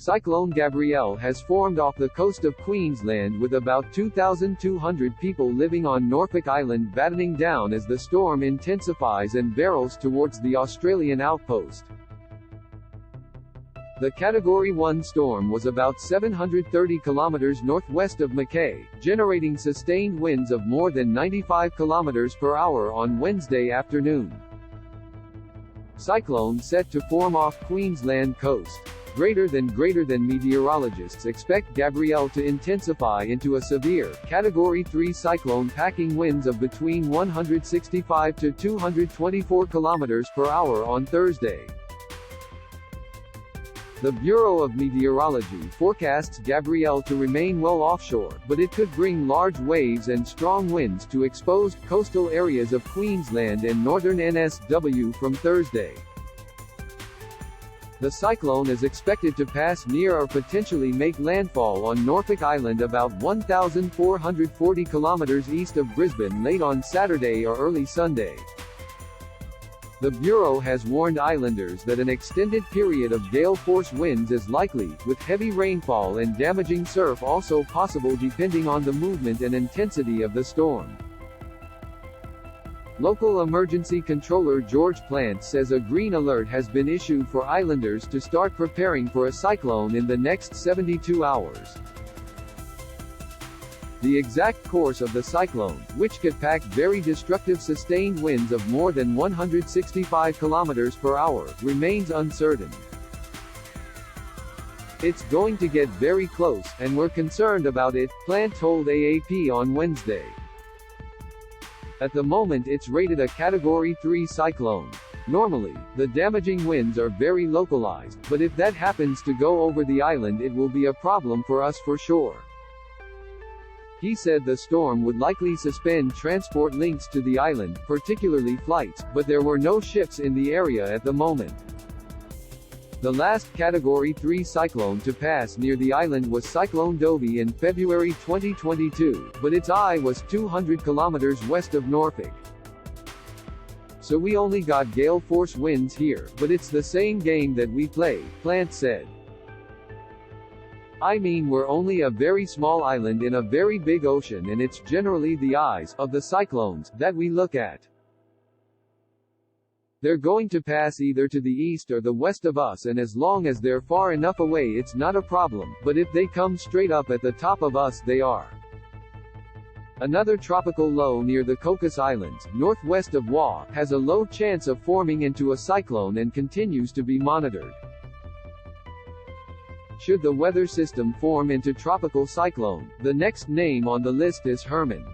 Cyclone Gabrielle has formed off the coast of Queensland with about 2,200 people living on Norfolk Island battening down as the storm intensifies and barrels towards the Australian outpost. The Category 1 storm was about 730 kilometers northwest of Mackay, generating sustained winds of more than 95 kilometers per hour on Wednesday afternoon. Cyclone set to form off Queensland coast. Greater than meteorologists expect Gabrielle to intensify into a severe, Category 3 cyclone packing winds of between 165 to 224 kilometers per hour on Thursday. The Bureau of Meteorology forecasts Gabrielle to remain well offshore, but it could bring large waves and strong winds to exposed coastal areas of Queensland and northern NSW from Thursday. The cyclone is expected to pass near or potentially make landfall on Norfolk Island about 1,440 kilometers east of Brisbane late on Saturday or early Sunday. The Bureau has warned islanders that an extended period of gale-force winds is likely, with heavy rainfall and damaging surf also possible depending on the movement and intensity of the storm. Local emergency controller George Plant says a green alert has been issued for islanders to start preparing for a cyclone in the next 72 hours. The exact course of the cyclone, which could pack very destructive sustained winds of more than 165 kilometers per hour, remains uncertain. It's going to get very close, and we're concerned about it, Plant told AAP on Wednesday. At the moment it's rated a Category 3 cyclone. Normally, the damaging winds are very localized, but if that happens to go over the island it will be a problem for us for sure. He said the storm would likely suspend transport links to the island, particularly flights, but there were no ships in the area at the moment. The last Category 3 cyclone to pass near the island was Cyclone Gabrielle in February 2022, but its eye was 200 kilometers west of Norfolk. So we only got gale-force winds here, but it's the same game that we play, Plant said. I mean, we're only a very small island in a very big ocean, and it's generally the eyes of the cyclones that we look at. They're going to pass either to the east or the west of us, and as long as they're far enough away it's not a problem, but if they come straight up at the top of us they are. Another tropical low near the Cocos Islands, northwest of Wa, has a low chance of forming into a cyclone and continues to be monitored. Should the weather system form into tropical cyclone, the next name on the list is Herman.